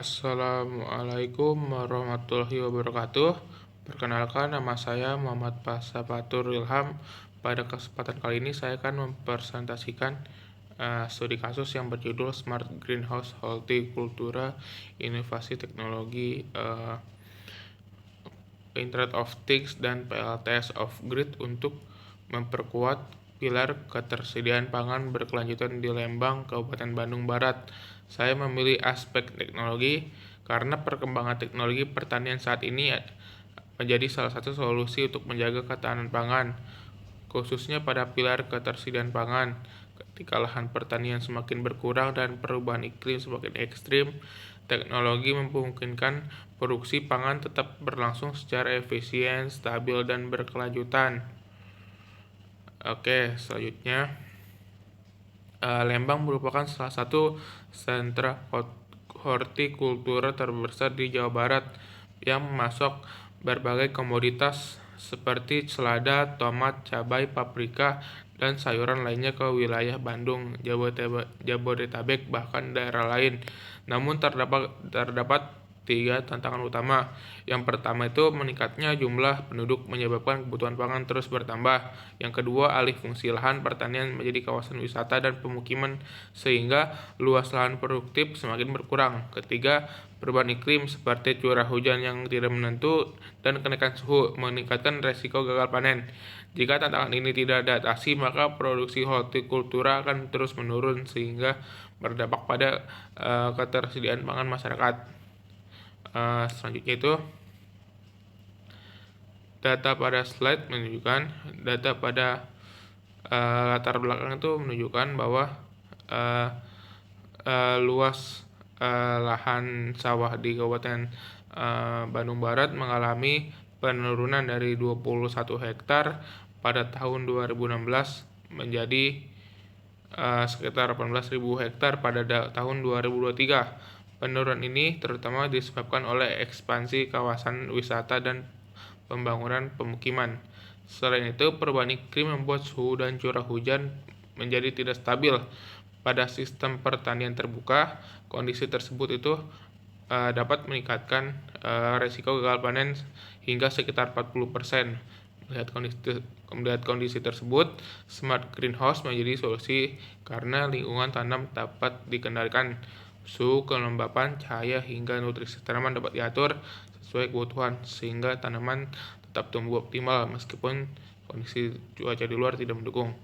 Assalamualaikum warahmatullahi wabarakatuh. Perkenalkan, nama saya Muhammad Fatur Ilham. Pada kesempatan kali ini saya akan mempresentasikan studi kasus yang berjudul Smart Greenhouse Horticultura Inovasi Teknologi Internet of Things dan PLTS of Grid untuk memperkuat pilar ketersediaan pangan berkelanjutan di Lembang, Kabupaten Bandung Barat. Saya memilih aspek teknologi karena perkembangan teknologi pertanian saat ini menjadi salah satu solusi untuk menjaga ketahanan pangan, khususnya pada pilar ketersediaan pangan. Ketika lahan pertanian semakin berkurang dan perubahan iklim semakin ekstrim, teknologi memungkinkan produksi pangan tetap berlangsung secara efisien, stabil, dan berkelanjutan. Oke, selanjutnya, Lembang merupakan salah satu sentra hortikultura terbesar di Jawa Barat yang memasok berbagai komoditas seperti selada, tomat, cabai, paprika, dan sayuran lainnya ke wilayah Bandung, Jabodetabek, bahkan daerah lain. Namun terdapat tiga tantangan utama. Yang pertama itu meningkatnya jumlah penduduk menyebabkan kebutuhan pangan terus bertambah. Yang kedua, alih fungsi lahan pertanian menjadi kawasan wisata dan pemukiman sehingga luas lahan produktif semakin berkurang. Ketiga, perubahan iklim seperti curah hujan yang tidak menentu dan kenaikan suhu meningkatkan resiko gagal panen. Jika tantangan ini tidak diatasi, maka produksi hortikultura akan terus menurun sehingga berdampak pada ketersediaan pangan masyarakat. Selanjutnya itu data pada slide menunjukkan data pada latar belakang itu menunjukkan bahwa luas lahan sawah di Kabupaten Bandung Barat mengalami penurunan dari 21 hektar pada tahun 2016 menjadi sekitar 18.000 hektar pada tahun 2023. Penurunan ini terutama disebabkan oleh ekspansi kawasan wisata dan pembangunan pemukiman. Selain itu, perubahan iklim membuat suhu dan curah hujan menjadi tidak stabil. Pada sistem pertanian terbuka, kondisi tersebut itu dapat meningkatkan resiko gagal panen hingga sekitar 40%. Melihat kondisi tersebut, smart greenhouse menjadi solusi karena lingkungan tanam dapat dikendalikan. Suhu, kelembapan, cahaya, hingga nutrisi tanaman dapat diatur sesuai kebutuhan sehingga tanaman tetap tumbuh optimal meskipun kondisi cuaca di luar tidak mendukung.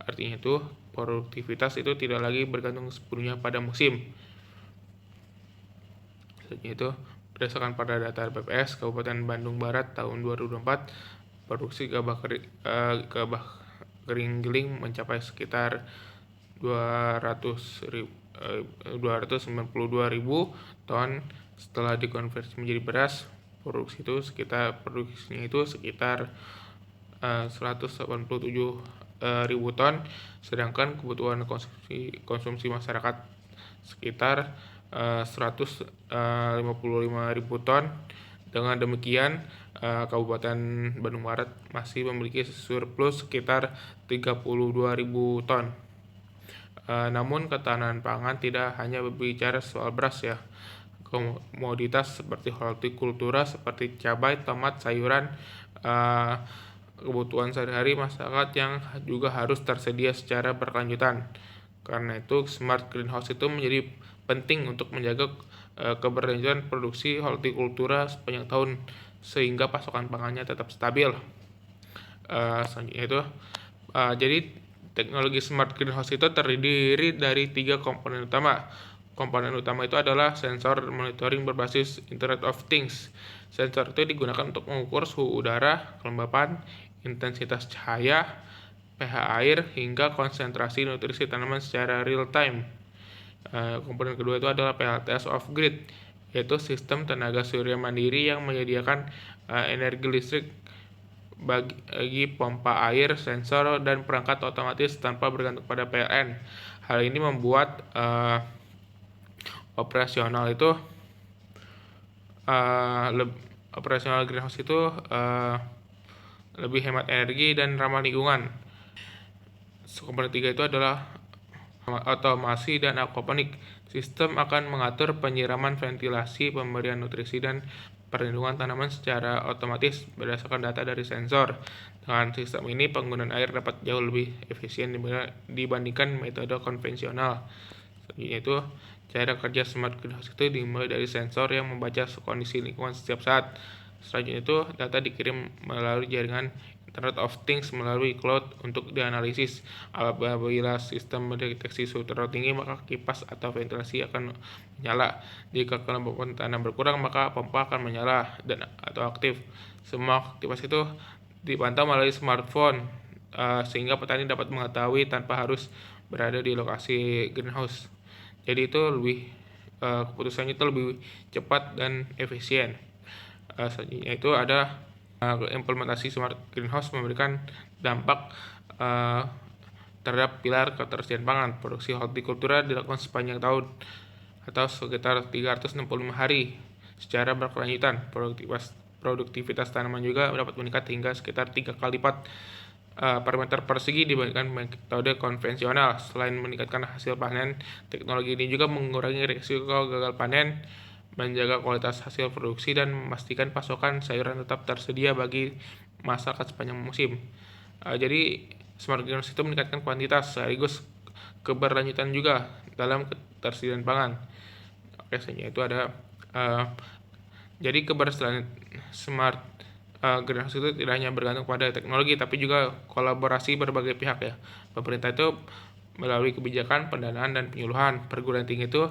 Artinya itu, produktivitas itu tidak lagi bergantung sepenuhnya pada musim. Selanjutnya itu, berdasarkan pada data BPS Kabupaten Bandung Barat tahun 2024, produksi gabah kering giling mencapai sekitar 292.000 ton. Setelah dikonversi menjadi beras, produksinya itu sekitar 187.000 ton, sedangkan kebutuhan konsumsi masyarakat sekitar 155.000 ton. Dengan demikian, Kabupaten Bandung Barat masih memiliki surplus sekitar 32.000 ton. Namun ketahanan pangan tidak hanya berbicara soal beras ya. Komoditas seperti hortikultura seperti cabai, tomat, sayuran, kebutuhan sehari-hari masyarakat yang juga harus tersedia secara berkelanjutan. Karena itu, smart greenhouse itu menjadi penting untuk menjaga keberlanjutan produksi hortikultura sepanjang tahun sehingga pasokan pangannya tetap stabil. Selanjutnya itu, jadi teknologi smart greenhouse itu terdiri dari 3 komponen utama. Komponen utama itu adalah sensor monitoring berbasis Internet of Things. Sensor itu digunakan untuk mengukur suhu udara, kelembapan, intensitas cahaya, pH air, hingga konsentrasi nutrisi tanaman secara real time. Komponen kedua itu adalah PLTS of Grid, yaitu sistem tenaga surya mandiri yang menyediakan energi listrik bagi pompa air, sensor, dan perangkat otomatis tanpa bergantung pada PLN. Hal ini membuat operasional greenhouse itu lebih hemat energi dan ramah lingkungan. Komponen 3 itu adalah otomasi dan aquaponik. Sistem akan mengatur penyiraman, ventilasi, pemberian nutrisi, dan perlindungan tanaman secara otomatis berdasarkan data dari sensor. Dengan sistem ini, penggunaan air dapat jauh lebih efisien dibandingkan metode konvensional. Selanjutnya itu, cara kerja smart greenhouse itu dimulai dari sensor yang membaca kondisi lingkungan setiap saat. Selanjutnya itu, data dikirim melalui jaringan Internet of Things melalui cloud untuk dianalisis. Apabila sistem mendeteksi suhu terlalu tinggi, maka kipas atau ventilasi akan menyala. Jika kelembapan tanah berkurang, maka pompa akan menyala dan atau aktif. Semua kipas itu dipantau melalui smartphone, sehingga petani dapat mengetahui tanpa harus berada di lokasi greenhouse. Jadi itu keputusannya itu lebih cepat dan efisien. Selanjutnya itu ada implementasi smart greenhouse memberikan dampak terhadap pilar ketersediaan pangan. Produksi hortikultura dilakukan sepanjang tahun atau sekitar 365 hari secara berkelanjutan. Produktivitas tanaman juga dapat meningkat hingga sekitar 3 kali lipat per meter persegi dibandingkan metode konvensional. Selain meningkatkan hasil panen, teknologi ini juga mengurangi risiko gagal panen, menjaga kualitas hasil produksi, dan memastikan pasokan sayuran tetap tersedia bagi masyarakat sepanjang musim. Jadi smart greenhouse itu meningkatkan kuantitas sekaligus keberlanjutan juga dalam ketersediaan pangan. Oke, selanjutnya itu ada jadi keberhasilan smart greenhouse itu tidak hanya bergantung pada teknologi, tapi juga kolaborasi berbagai pihak ya. Pemerintah itu melalui kebijakan, pendanaan, dan penyuluhan. Perguruan tinggi itu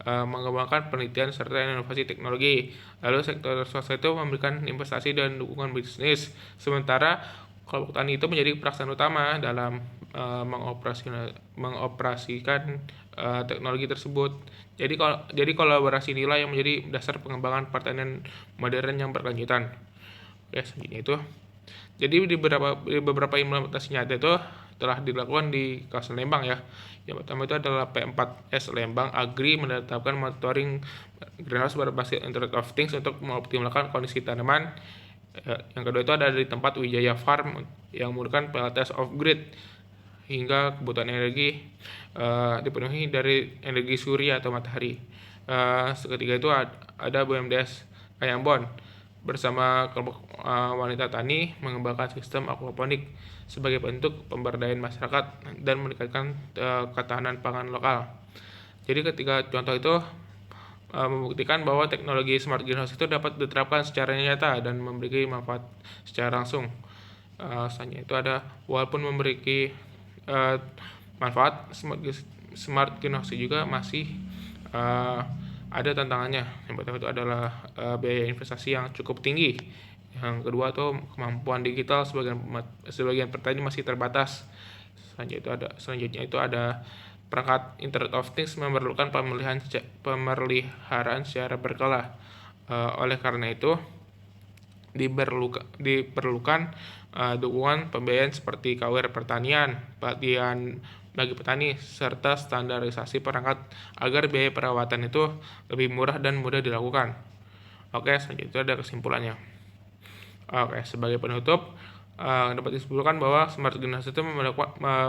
mengembangkan penelitian serta inovasi teknologi. Lalu sektor swasta itu memberikan investasi dan dukungan bisnis. Sementara kelompok tani itu menjadi pelaksana utama dalam mengoperasikan teknologi tersebut. Jadi kolaborasi inilah yang menjadi dasar pengembangan pertanian modern yang berkelanjutan. Oke, selanjutnya itu. Jadi di beberapa implementasi nyata itu telah dilakukan di kawasan Lembang ya. Yang pertama itu adalah P4S Lembang Agri menetapkan monitoring greenhouse berbasis Internet of Things untuk mengoptimalkan kondisi tanaman. Yang kedua itu ada di tempat Wijaya Farm yang menggunakan PLTS off grid hingga kebutuhan energi dipenuhi dari energi surya atau matahari. Ketiga itu ada BUMDes Kayambon bersama kelompok wanita tani mengembangkan sistem aquaponik sebagai bentuk pemberdayaan masyarakat dan meningkatkan ketahanan pangan lokal. Jadi ketiga contoh itu membuktikan bahwa teknologi smart greenhouse itu dapat diterapkan secara nyata dan memberi manfaat secara langsung. Selanjutnya itu ada walaupun memberi manfaat, smart greenhouse juga masih ada tantangannya. Yang pertama itu adalah biaya investasi yang cukup tinggi. Yang kedua itu kemampuan digital sebagian petani masih terbatas. Selanjutnya itu ada perangkat Internet of Things memerlukan pemeliharaan secara berkala. Oleh karena itu diperlukan dukungan pembiayaan seperti KWR pertanian, pelatihan bagi petani, serta standarisasi perangkat agar biaya perawatan itu lebih murah dan mudah dilakukan. Oke, selanjutnya ada kesimpulannya. Oke, sebagai penutup, dapat disimpulkan bahwa smart greenhouse itu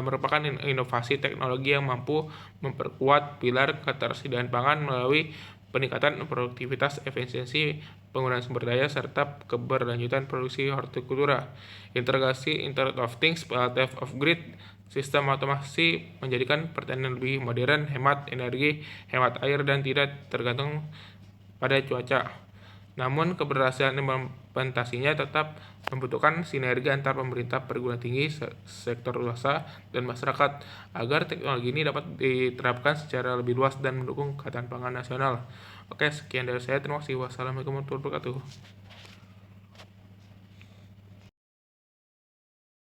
merupakan inovasi teknologi yang mampu memperkuat pilar ketersediaan pangan melalui peningkatan produktivitas, efisiensi penggunaan sumber daya, serta keberlanjutan produksi hortikultura. Integrasi Internet of Things, PLTS off grid, sistem otomasi menjadikan pertanian lebih modern, hemat energi, hemat air, dan tidak tergantung pada cuaca. Namun keberhasilan implementasinya tetap membutuhkan sinergi antar pemerintah, perguruan tinggi, sektor swasta, dan masyarakat agar teknologi ini dapat diterapkan secara lebih luas dan mendukung ketahanan pangan nasional. Oke, sekian dari saya. Terima kasih. Wassalamualaikum warahmatullahi wabarakatuh.